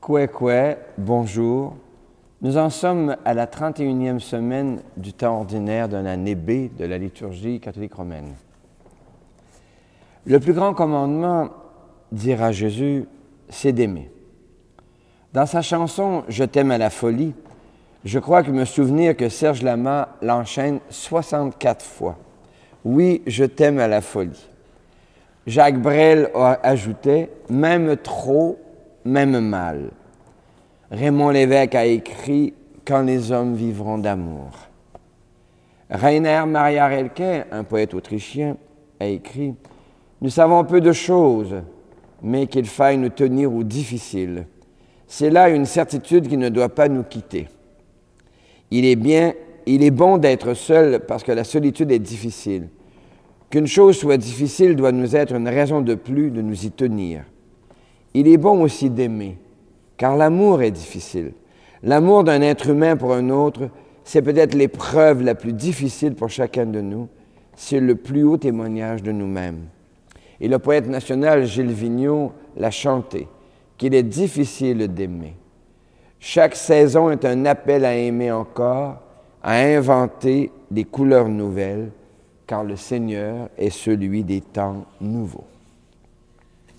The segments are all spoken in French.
Koué, bonjour. Nous en sommes à la 31e semaine du temps ordinaire de l'année B de la liturgie catholique romaine. Le plus grand commandement, dira Jésus, c'est d'aimer. Dans sa chanson « Je t'aime à la folie », je crois que me souvenir que Serge Lama l'enchaîne 64 fois. Oui, je t'aime à la folie. Jacques Brel ajoutait « même trop, même mal ». Raymond Lévesque a écrit « Quand les hommes vivront d'amour ». Rainer Maria Rilke, un poète autrichien, a écrit « Nous savons peu de choses, mais qu'il faille nous tenir au difficile. C'est là une certitude qui ne doit pas nous quitter. Il est bon d'être seul parce que la solitude est difficile. Qu'une chose soit difficile doit nous être une raison de plus de nous y tenir. Il est bon aussi d'aimer, car l'amour est difficile. L'amour d'un être humain pour un autre, c'est peut-être l'épreuve la plus difficile pour chacun de nous. C'est le plus haut témoignage de nous-mêmes. Et le poète national Gilles Vigneault l'a chanté, qu'il est difficile d'aimer. Chaque saison est un appel à aimer encore, à inventer des couleurs nouvelles, car le Seigneur est celui des temps nouveaux.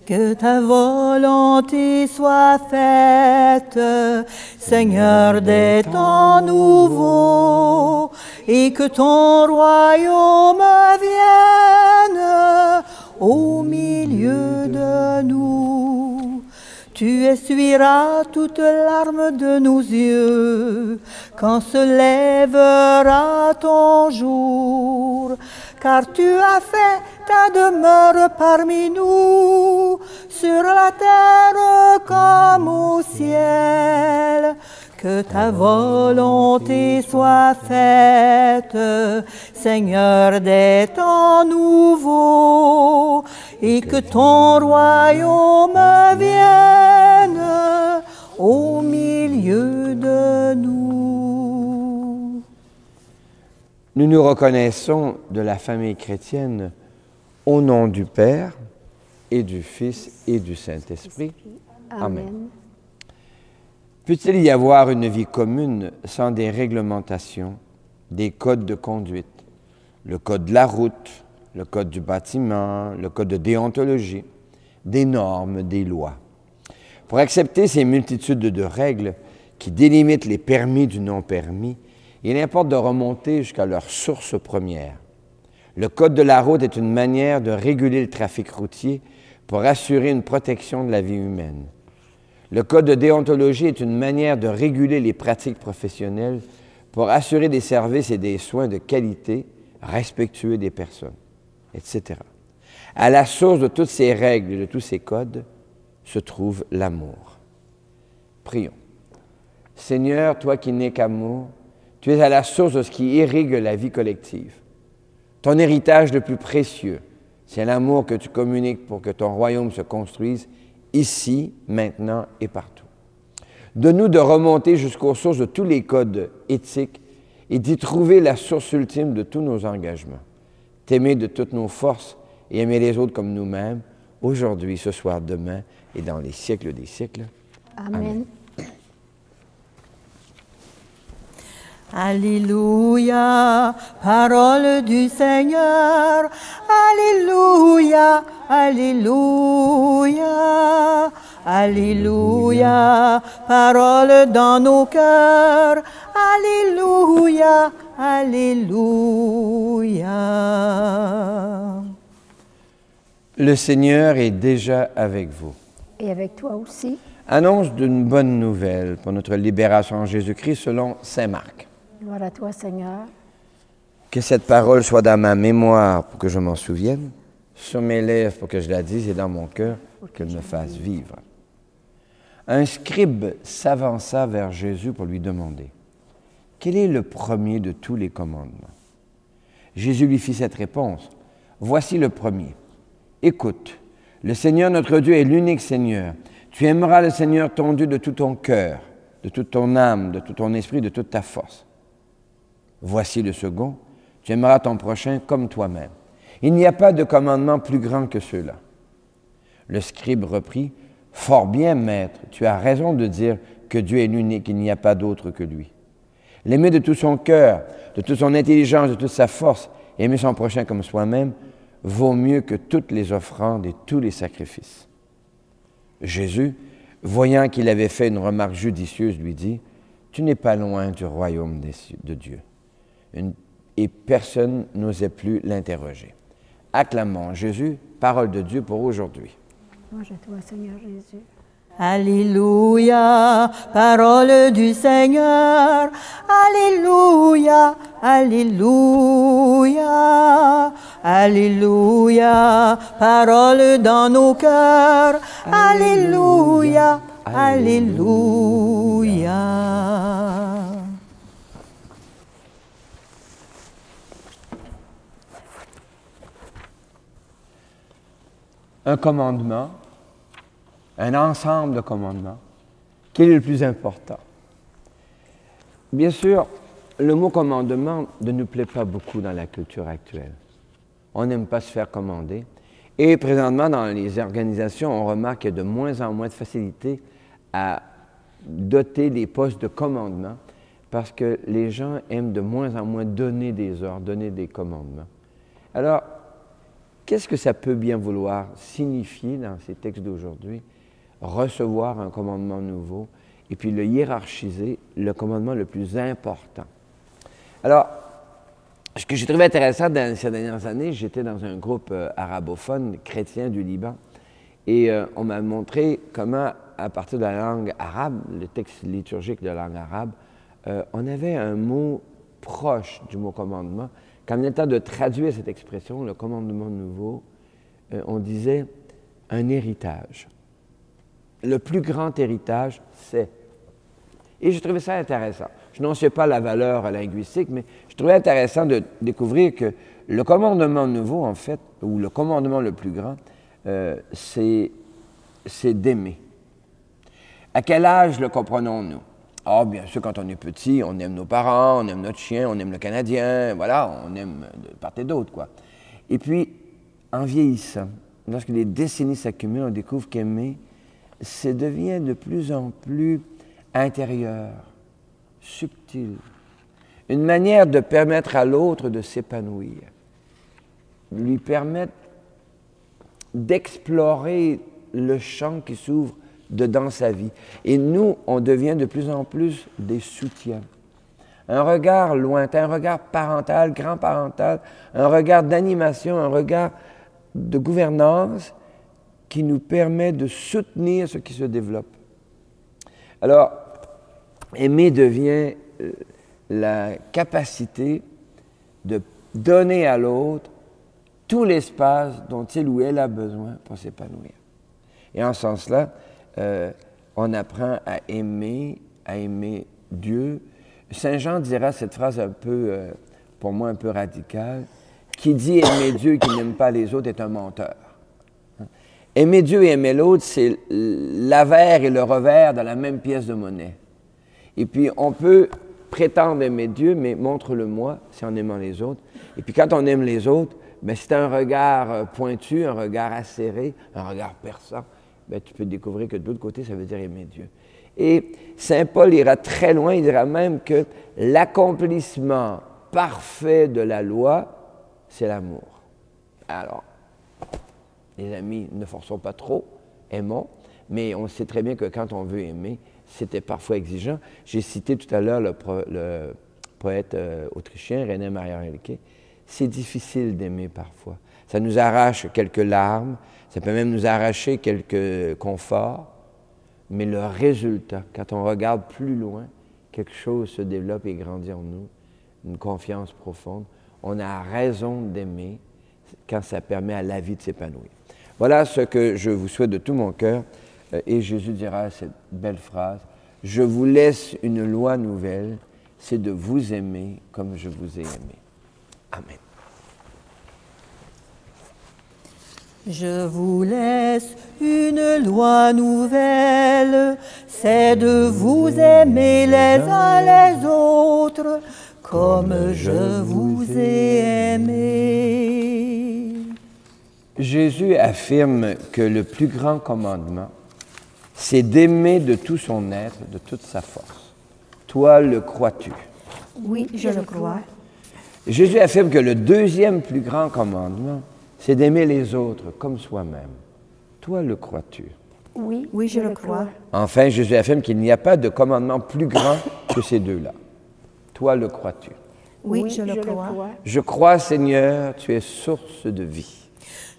Que ta volonté soit faite, Seigneur des temps nouveaux, et que ton royaume vienne au milieu de nous. Tu essuieras toute larme de nos yeux quand se lèvera ton jour, car tu as fait ta demeure parmi nous, sur la terre comme au ciel. Que ta volonté soit faite, Seigneur des temps nouveaux, et que ton royaume vienne au milieu de nous. Nous nous reconnaissons de la famille chrétienne au nom du Père et du Fils et du Saint-Esprit. Amen. Peut-il y avoir une vie commune sans des réglementations, des codes de conduite, le code de la route, le code du bâtiment, le code de déontologie, des normes, des lois? Pour accepter ces multitudes de règles qui délimitent les permis du non-permis, il importe de remonter jusqu'à leur source première. Le code de la route est une manière de réguler le trafic routier pour assurer une protection de la vie humaine. Le code de déontologie est une manière de réguler les pratiques professionnelles pour assurer des services et des soins de qualité, respectueux des personnes, etc. À la source de toutes ces règles et de tous ces codes se trouve l'amour. Prions. Seigneur, toi qui n'es qu'amour, tu es à la source de ce qui irrigue la vie collective. Ton héritage le plus précieux, c'est l'amour que tu communiques pour que ton royaume se construise ici, maintenant et partout. Donne-nous de remonter jusqu'aux sources de tous les codes éthiques et d'y trouver la source ultime de tous nos engagements. T'aimer de toutes nos forces et aimer les autres comme nous-mêmes, aujourd'hui, ce soir, demain et dans les siècles des siècles. Amen. Alléluia, parole du Seigneur. Alléluia, alléluia, alléluia, parole dans nos cœurs. Alléluia, alléluia. Le Seigneur est déjà avec vous. Et avec toi aussi. Annonce d'une bonne nouvelle pour notre libération en Jésus-Christ selon saint Marc. Gloire à toi, Seigneur. Que cette parole soit dans ma mémoire pour que je m'en souvienne, sur mes lèvres pour que je la dise et dans mon cœur pour qu'elle me fasse vivre. Un scribe s'avança vers Jésus pour lui demander « Quel est le premier de tous les commandements ?» Jésus lui fit cette réponse « Voici le premier. Écoute, le Seigneur notre Dieu est l'unique Seigneur. Tu aimeras le Seigneur ton Dieu de tout ton cœur, de toute ton âme, de tout ton esprit, de toute ta force. Voici le second, tu aimeras ton prochain comme toi-même. Il n'y a pas de commandement plus grand que ceux-là. » Le scribe reprit, Fort bien, maître, tu as raison de dire que Dieu est l'unique, il n'y a pas d'autre que lui. L'aimer de tout son cœur, de toute son intelligence, de toute sa force, et aimer son prochain comme soi-même, vaut mieux que toutes les offrandes et tous les sacrifices. Jésus, voyant qu'il avait fait une remarque judicieuse, lui dit, « Tu n'es pas loin du royaume de Dieu. » Et personne n'osait plus l'interroger. Acclamons Jésus, parole de Dieu pour aujourd'hui. Louange à toi, Seigneur Jésus. Alléluia, parole du Seigneur. Alléluia, alléluia, alléluia, parole dans nos cœurs. Alléluia, alléluia. Un commandement, un ensemble de commandements. Quel est le plus important? Bien sûr, le mot commandement ne nous plaît pas beaucoup dans la culture actuelle. On n'aime pas se faire commander. Et présentement, dans les organisations, on remarque qu'il y a de moins en moins de facilité à doter des postes de commandement parce que les gens aiment de moins en moins donner des ordres, donner des commandements. Alors, qu'est-ce que ça peut bien vouloir signifier dans ces textes d'aujourd'hui? Recevoir un commandement nouveau et puis le hiérarchiser, le commandement le plus important. Alors, ce que j'ai trouvé intéressant dans ces dernières années, j'étais dans un groupe arabophone chrétien du Liban et on m'a montré comment, à partir de la langue arabe, le texte liturgique de la langue arabe, on avait un mot proche du mot commandement. Quand il était temps de traduire cette expression, le commandement nouveau, on disait un héritage. Le plus grand héritage, c'est. Et je trouvais ça intéressant. Je n'en sais pas la valeur linguistique, mais je trouvais intéressant de découvrir que le commandement nouveau, en fait, ou le commandement le plus grand, c'est d'aimer. À quel âge le comprenons-nous? Ah, bien sûr, quand on est petit, on aime nos parents, on aime notre chien, on aime le Canadien, voilà, on aime de part et d'autre, quoi. Et puis, en vieillissant, lorsque les décennies s'accumulent, on découvre qu'aimer, ça devient de plus en plus intérieur, subtil, une manière de permettre à l'autre de s'épanouir, lui permettre d'explorer le champ qui s'ouvre dedans sa vie. Et nous, on devient de plus en plus des soutiens. Un regard lointain, un regard parental, grand-parental, un regard d'animation, un regard de gouvernance qui nous permet de soutenir ce qui se développe. Alors, aimer devient la capacité de donner à l'autre tout l'espace dont il ou elle a besoin pour s'épanouir. Et en ce sens-là, on apprend à aimer Dieu. Saint Jean dira cette phrase un peu, pour moi, un peu radicale. Qui dit aimer Dieu et qui n'aime pas les autres est un menteur. Aimer Dieu et aimer l'autre, c'est l'avers et le revers de la même pièce de monnaie. Et puis, on peut prétendre aimer Dieu, mais montre-le-moi, c'est en aimant les autres. Et puis, quand on aime les autres, bien, c'est un regard pointu, un regard acéré, un regard perçant. Bien, tu peux découvrir que de l'autre côté, ça veut dire aimer Dieu. Et Saint Paul ira très loin, il dira même que l'accomplissement parfait de la loi, c'est l'amour. Alors, les amis, ne forçons pas trop, aimons, mais on sait très bien que quand on veut aimer, c'était parfois exigeant. J'ai cité tout à l'heure le poète autrichien, René Maria Rilke. C'est difficile d'aimer parfois. Ça nous arrache quelques larmes, ça peut même nous arracher quelques conforts, mais le résultat, quand on regarde plus loin, quelque chose se développe et grandit en nous, une confiance profonde. On a raison d'aimer quand ça permet à la vie de s'épanouir. Voilà ce que je vous souhaite de tout mon cœur. Et Jésus dira cette belle phrase, « Je vous laisse une loi nouvelle, c'est de vous aimer comme je vous ai aimé. » Amen. Je vous laisse une loi nouvelle, c'est de vous aimer les uns les autres, comme je vous ai aimé. Jésus affirme que le plus grand commandement, c'est d'aimer de tout son être, de toute sa force. Toi, le crois-tu? Oui, je le crois. Jésus affirme que le deuxième plus grand commandement, c'est d'aimer les autres comme soi-même. Toi, le crois-tu? Oui, Oui, je le crois. Enfin, Jésus affirme qu'il n'y a pas de commandement plus grand que ces deux-là. Toi, le crois-tu? Oui, je le crois. Je crois, Seigneur, tu es source de vie.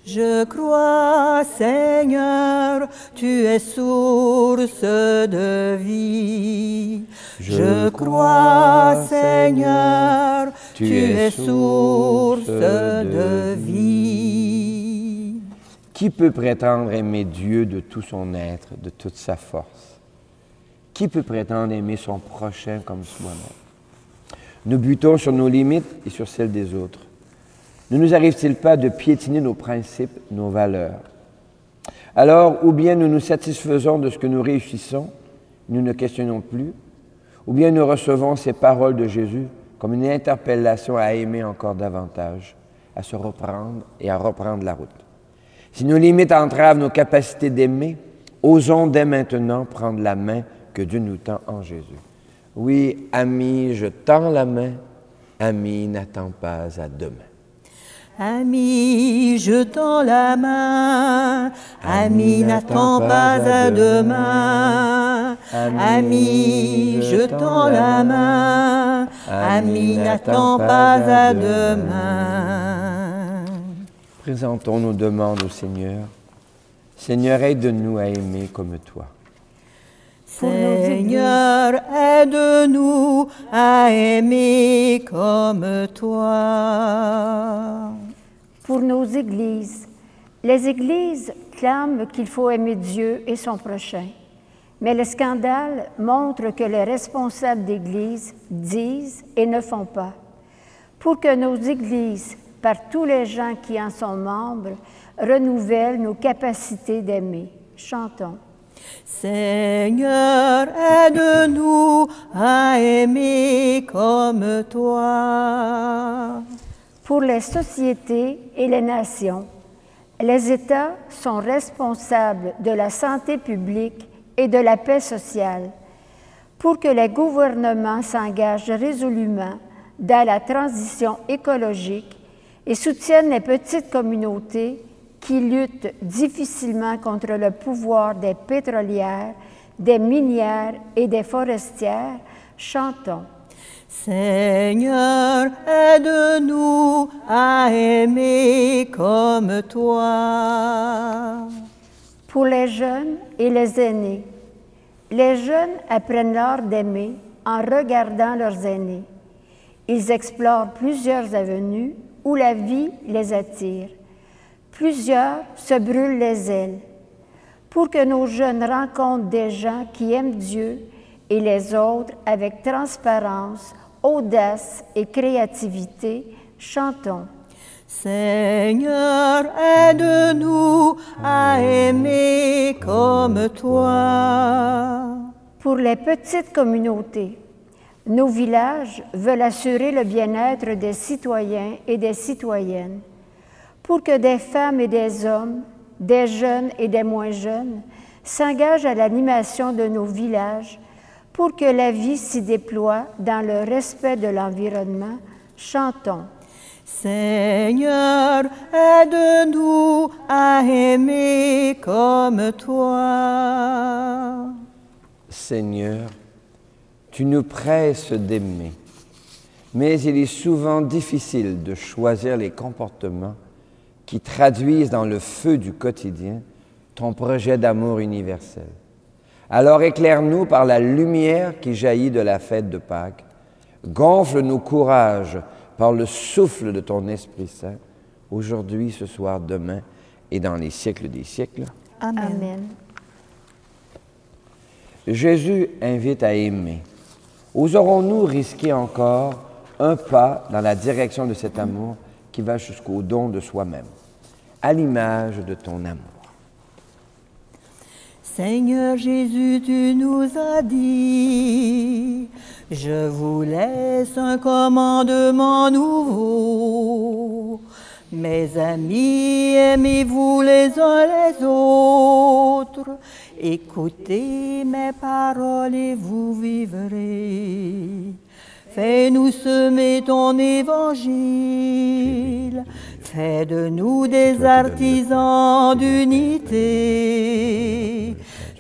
Je crois, Seigneur, tu es source de vie. Je crois, Seigneur, tu es source de vie. Qui peut prétendre aimer Dieu de tout son être, de toute sa force? Qui peut prétendre aimer son prochain comme soi-même? Nous butons sur nos limites et sur celles des autres. Ne nous arrive-t-il pas de piétiner nos principes, nos valeurs? Alors, ou bien nous nous satisfaisons de ce que nous réussissons, nous ne questionnons plus, ou bien nous recevons ces paroles de Jésus comme une interpellation à aimer encore davantage, à se reprendre et à reprendre la route. Si nos limites entravent nos capacités d'aimer, osons dès maintenant prendre la main que Dieu nous tend en Jésus. Oui, ami, je tends la main, ami, n'attends pas à demain. Ami, je tends la main, ami, n'attends pas à demain. Ami, je tends la main, ami, n'attends pas à demain. Présentons nos demandes au Seigneur. Seigneur, aide-nous à aimer comme toi. Seigneur, aide-nous à aimer comme toi. Pour nos églises, les églises clament qu'il faut aimer Dieu et son prochain. Mais le scandale montre que les responsables d'église disent et ne font pas. Pour que nos églises, par tous les gens qui en sont membres, renouvellent nos capacités d'aimer. Chantons. Seigneur, aide-nous à aimer comme toi. Pour les sociétés et les nations, les États sont responsables de la santé publique et de la paix sociale. Pour que les gouvernements s'engagent résolument dans la transition écologique et soutiennent les petites communautés qui luttent difficilement contre le pouvoir des pétrolières, des minières et des forestières, chantons. Seigneur, aide-nous à aimer comme toi. Pour les jeunes et les aînés, les jeunes apprennent l'art d'aimer en regardant leurs aînés. Ils explorent plusieurs avenues où la vie les attire. Plusieurs se brûlent les ailes. Pour que nos jeunes rencontrent des gens qui aiment Dieu et les autres avec transparence, audace et créativité, chantons. Seigneur, aide-nous à aimer comme toi. Pour les petites communautés, nos villages veulent assurer le bien-être des citoyens et des citoyennes. Pour que des femmes et des hommes, des jeunes et des moins jeunes, s'engagent à l'animation de nos villages, pour que la vie s'y déploie dans le respect de l'environnement, chantons. Seigneur, aide-nous à aimer comme toi. Seigneur, tu nous presses d'aimer, mais il est souvent difficile de choisir les comportements qui traduisent dans le feu du quotidien ton projet d'amour universel. Alors éclaire-nous par la lumière qui jaillit de la fête de Pâques, gonfle nos courages par le souffle de ton Esprit Saint, aujourd'hui, ce soir, demain et dans les siècles des siècles. Amen. Amen. Jésus invite à aimer. Oserons-nous risquer encore un pas dans la direction de cet amour qui va jusqu'au don de soi-même, à l'image de ton amour? Seigneur Jésus, tu nous as dit, je vous laisse un commandement nouveau. Mes amis, aimez-vous les uns les autres. Écoutez mes paroles et vous vivrez. Fais-nous semer ton évangile. Fais de nous des artisans d'unité.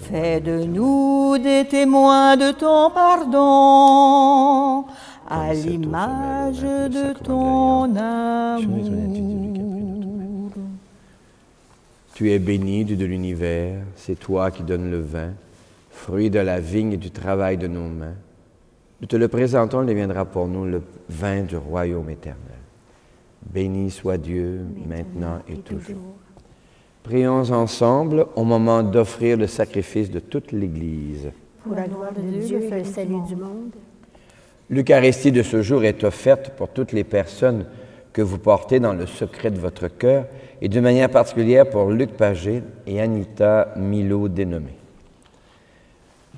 Fais de nous des témoins de ton pardon, à l'image de ton amour. Tu es béni, Dieu de l'univers, c'est toi qui donnes le vin, fruit de la vigne et du travail de nos mains. Nous te le présentons, il deviendra pour nous le vin du royaume éternel. Béni soit Dieu, maintenant et toujours. Prions ensemble au moment d'offrir le sacrifice de toute l'Église. Pour la gloire de Dieu et le salut du monde. L'Eucharistie de ce jour est offerte pour toutes les personnes que vous portez dans le secret de votre cœur et de manière particulière pour Luc Pagé et Anita Milo dénommés.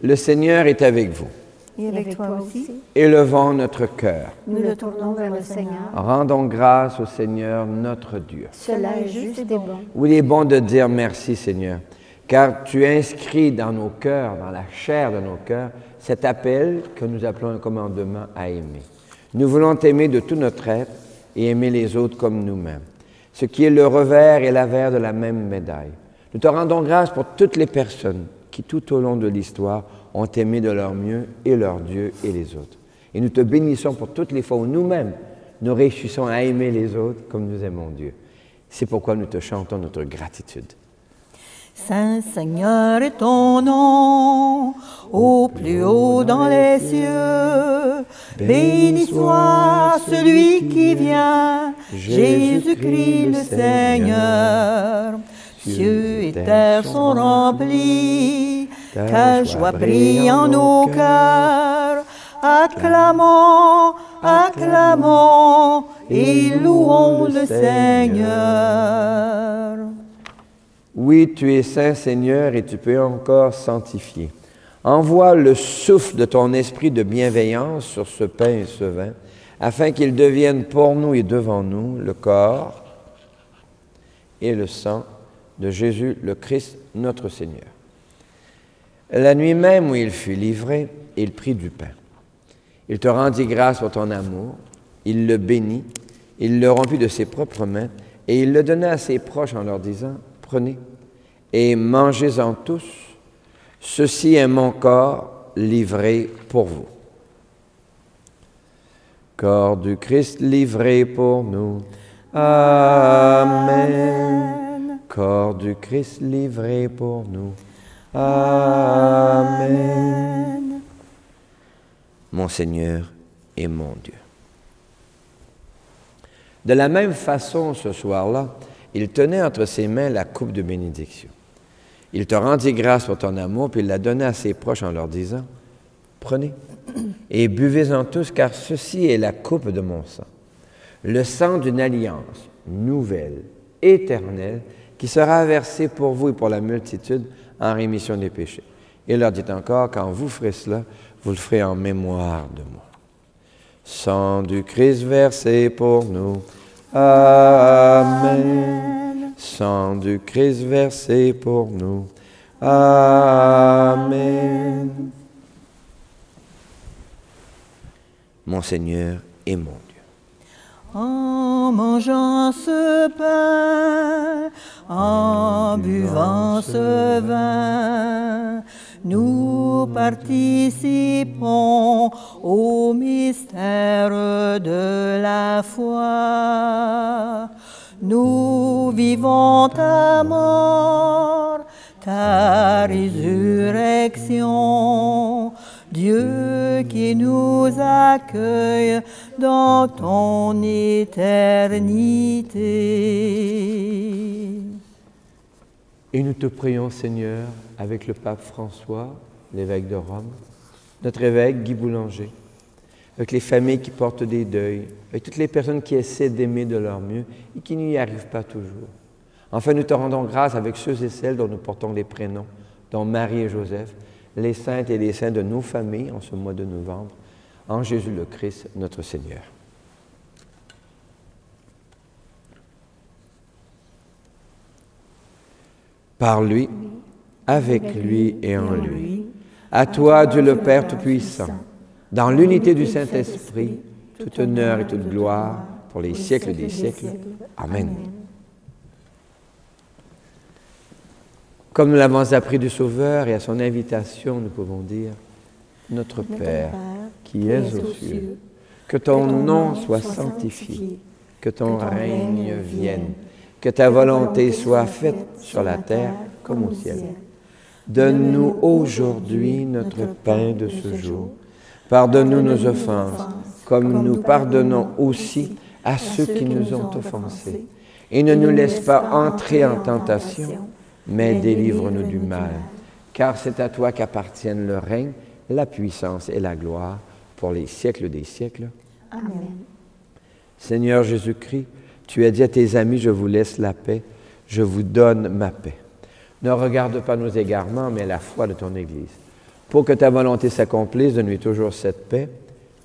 Le Seigneur est avec vous. Et avec toi aussi. Élevons notre cœur. Nous le tournons vers le Seigneur. Rendons grâce au Seigneur notre Dieu. Cela est juste et bon. Oui, il est bon de dire merci, Seigneur, car tu inscris dans nos cœurs, dans la chair de nos cœurs, cet appel que nous appelons un commandement à aimer. Nous voulons t'aimer de tout notre être et aimer les autres comme nous-mêmes, ce qui est le revers et l'avers de la même médaille. Nous te rendons grâce pour toutes les personnes qui, tout au long de l'histoire, ont aimé de leur mieux et leur Dieu et les autres. Et nous te bénissons pour toutes les fois où nous-mêmes, nous réussissons à aimer les autres comme nous aimons Dieu. C'est pourquoi nous te chantons notre gratitude. Saint Seigneur est ton nom, au plus haut dans les cieux. Béni soit celui qui vient, Jésus-Christ le Seigneur. Cieux et terre sont remplis, ta joie brille en nos cœurs. Acclamons, acclamons et louons le Seigneur. Oui, tu es saint, Seigneur, et tu peux encore sanctifier. Envoie le souffle de ton esprit de bienveillance sur ce pain et ce vin, afin qu'ils deviennent pour nous et devant nous le corps et le sang de Jésus le Christ, notre Seigneur. La nuit même où il fut livré, il prit du pain. Il te rendit grâce pour ton amour, il le bénit, il le rompit de ses propres mains, et il le donna à ses proches en leur disant, « Prenez et mangez-en tous, ceci est mon corps livré pour vous. » Corps du Christ livré pour nous. Amen. Corps du Christ livré pour nous. Amen. Mon Seigneur et mon Dieu. De la même façon, ce soir-là, il tenait entre ses mains la coupe de bénédiction. Il te rendit grâce pour ton amour, puis il la donna à ses proches en leur disant, « Prenez et buvez-en tous, car ceci est la coupe de mon sang, le sang d'une alliance nouvelle, éternelle, qui sera versé pour vous et pour la multitude en rémission des péchés. » Il leur dit encore, « Quand vous ferez cela, vous le ferez en mémoire de moi. » Sang du Christ versé pour nous. Amen. Sang du Christ versé pour nous. Amen. Mon Seigneur et mon Dieu. En mangeant ce pain, en buvant ce vin, nous participons au mystère de la foi. Nous vivons ta mort, ta résurrection, Dieu qui nous accueille dans ton éternité. Et nous te prions, Seigneur, avec le pape François, l'évêque de Rome, notre évêque Guy Boulanger, avec les familles qui portent des deuils, avec toutes les personnes qui essaient d'aimer de leur mieux et qui n'y arrivent pas toujours. Enfin, nous te rendons grâce avec ceux et celles dont nous portons les prénoms, dont Marie et Joseph, les saintes et les saints de nos familles en ce mois de novembre, en Jésus le Christ, notre Seigneur. par lui, avec lui et en lui. À toi, Dieu le Père Tout-Puissant, dans l'unité du Saint-Esprit, tout honneur et toute gloire pour les siècles des siècles. Amen. Comme nous l'avons appris du Sauveur et à son invitation, nous pouvons dire « Notre Père, qui es aux cieux, que ton nom soit sanctifié, que ton règne vienne, que ta volonté soit faite sur la terre comme au ciel. Donne-nous aujourd'hui notre pain de ce jour. Pardonne-nous nos offenses, comme nous pardonnons aussi à ceux qui nous ont offensés. Et ne nous laisse pas entrer en tentation, mais délivre-nous du mal. Car c'est à toi qu'appartiennent le règne, la puissance et la gloire pour les siècles des siècles. Amen. Seigneur Jésus-Christ, tu as dit à tes amis, je vous laisse la paix, je vous donne ma paix. Ne regarde pas nos égarements, mais la foi de ton Église. Pour que ta volonté s'accomplisse, donne-lui toujours cette paix.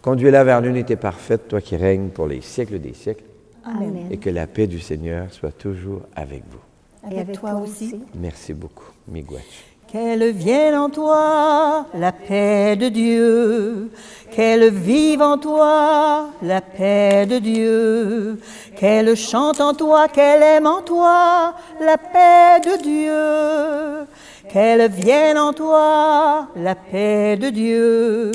Conduis-la vers l'unité parfaite, toi qui règnes pour les siècles des siècles. Amen. Et que la paix du Seigneur soit toujours avec vous. Avec toi aussi. Merci beaucoup, Miigwech. Qu'elle vienne en toi, la paix de Dieu, qu'elle vive en toi, la paix de Dieu, qu'elle chante en toi, qu'elle aime en toi, la paix de Dieu, qu'elle vienne en toi, la paix de Dieu,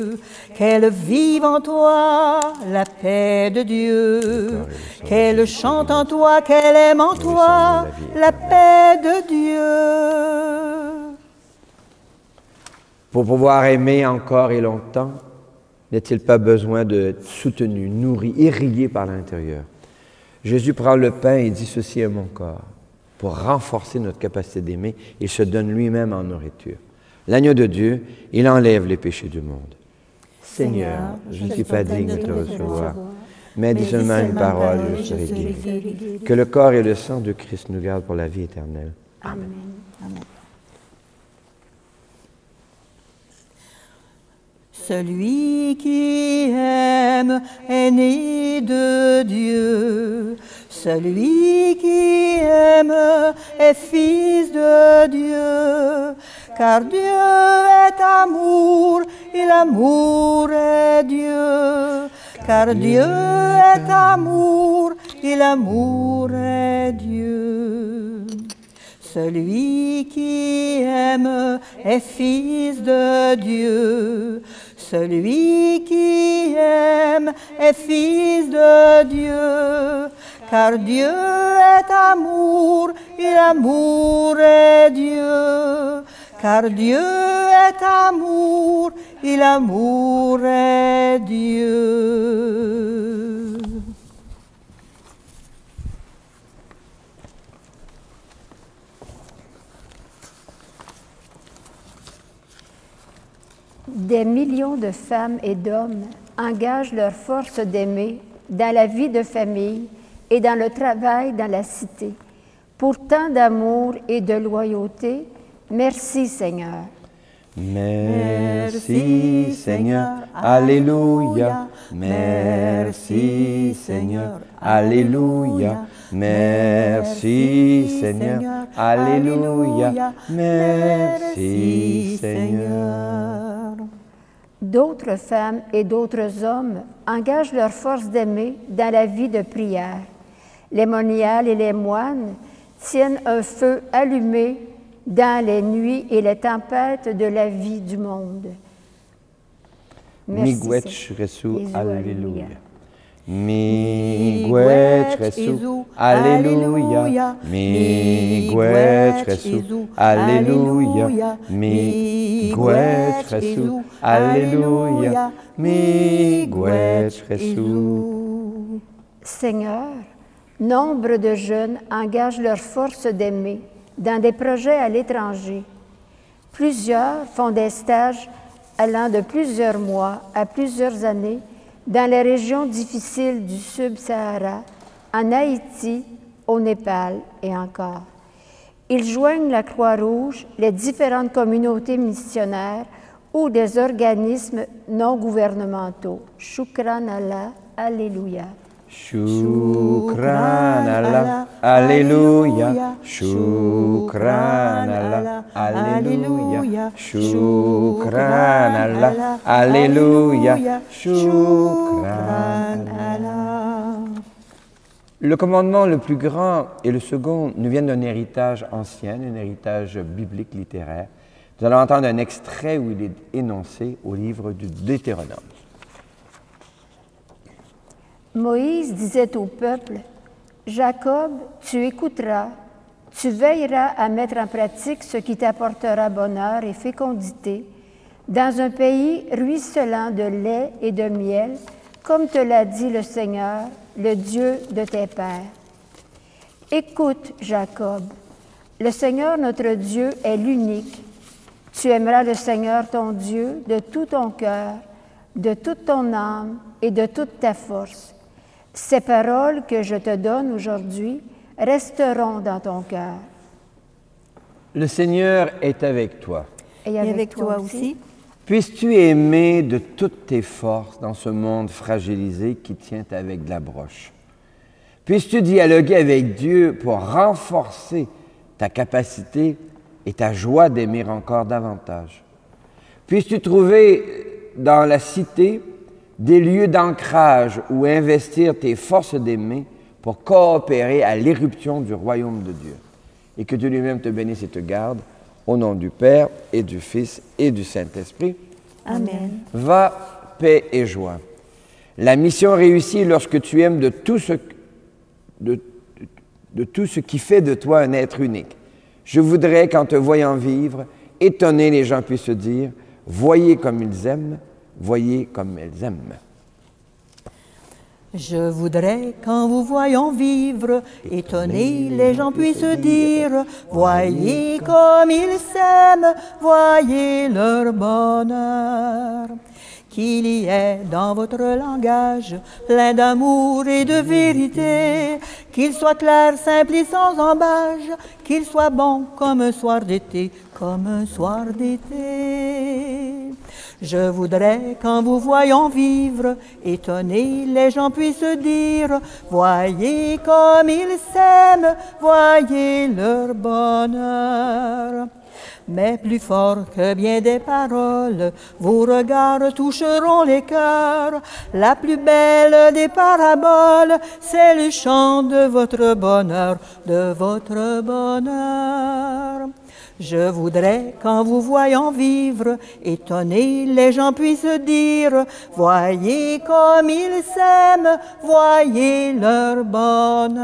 qu'elle vive en toi, la paix de Dieu, qu'elle chante en toi, qu'elle aime en toi, la paix de Dieu. Pour pouvoir aimer encore et longtemps, n'est-il pas besoin d'être soutenu, nourri, irrigué par l'intérieur? Jésus prend le pain et dit « Ceci est mon corps ». Pour renforcer notre capacité d'aimer, il se donne lui-même en nourriture. L'agneau de Dieu, il enlève les péchés du monde. Seigneur, je ne suis pas digne de te recevoir, mais dis seulement une parole et je serai guéri. Que le corps et le sang de Christ nous gardent pour la vie éternelle. Amen. Amen. Celui qui aime est né de Dieu. Celui qui aime est fils de Dieu. Car Dieu est amour et l'amour est Dieu. Car Dieu est amour et l'amour est Dieu. Celui qui aime est fils de Dieu. Celui qui aime est fils de Dieu. Car Dieu est amour et l'amour est Dieu. Car Dieu est amour et l'amour est Dieu. Des millions de femmes et d'hommes engagent leur force d'aimer dans la vie de famille et dans le travail dans la cité. Pour tant d'amour et de loyauté, merci Seigneur. Merci Seigneur, Alléluia. Merci Seigneur, Alléluia. Merci Seigneur, Alléluia. Merci Seigneur. D'autres femmes et d'autres hommes engagent leur force d'aimer dans la vie de prière. Les moniales et les moines tiennent un feu allumé dans les nuits et les tempêtes de la vie du monde. Miigwech Resu, Alléluia. Miigwech Resu, Alléluia. Miigwech Resu, Alléluia. Miigwech Resu, Alléluia. Miigwech Resu. Seigneur, nombre de jeunes engagent leur force d'aimer dans des projets à l'étranger. Plusieurs font des stages allant de plusieurs mois à plusieurs années dans les régions difficiles du Sub-Sahara, en Haïti, au Népal et encore. Ils joignent la Croix-Rouge, les différentes communautés missionnaires ou des organismes non gouvernementaux. Shukran Allah, Alléluia. Shukran Allah, Alléluia, Shukran Allah, Alléluia, Shukran Allah, Alléluia, Shukran Allah. Le commandement le plus grand et le second nous viennent d'un héritage ancien, un héritage biblique littéraire. Nous allons entendre un extrait où il est énoncé au livre du Deutéronome. Moïse disait au peuple, « Jacob, tu écouteras, tu veilleras à mettre en pratique ce qui t'apportera bonheur et fécondité, dans un pays ruisselant de lait et de miel, comme te l'a dit le Seigneur, le Dieu de tes pères. Écoute, Jacob, le Seigneur notre Dieu est l'unique. Tu aimeras le Seigneur ton Dieu de tout ton cœur, de toute ton âme et de toute ta force. Ces paroles que je te donne aujourd'hui resteront dans ton cœur. » Le Seigneur est avec toi. Et avec toi aussi. Puisses-tu aimer de toutes tes forces dans ce monde fragilisé qui tient avec de la broche. Puisses-tu dialoguer avec Dieu pour renforcer ta capacité et ta joie d'aimer encore davantage. Puisses-tu trouver dans la cité des lieux d'ancrage où investir tes forces d'aimer pour coopérer à l'éruption du royaume de Dieu. Et que Dieu lui-même te bénisse et te garde, au nom du Père et du Fils et du Saint-Esprit. Amen. Va, paix et joie. La mission réussit lorsque tu aimes de tout ce qui fait de toi un être unique. Je voudrais qu'en te voyant vivre, étonnés, les gens puissent se dire, voyez comme ils aiment, voyez comme elles aiment. Je voudrais qu'en vous voyant vivre, étonnés, les gens puissent dire, voyez comme ils s'aiment, voyez leur bonheur. Qu'il y ait dans votre langage plein d'amour et de vérité, qu'il soit clair, simple et sans embâche, qu'il soit bon comme un soir d'été, comme un soir d'été. Je voudrais qu'en vous voyant vivre, étonnés, les gens puissent dire, voyez comme ils s'aiment, voyez leur bonheur. Mais plus fort que bien des paroles, vos regards toucheront les cœurs. La plus belle des paraboles, c'est le chant de votre bonheur, de votre bonheur. Je voudrais qu'en vous voyant vivre, étonnés, les gens puissent dire, voyez comme ils s'aiment, voyez leur bonheur.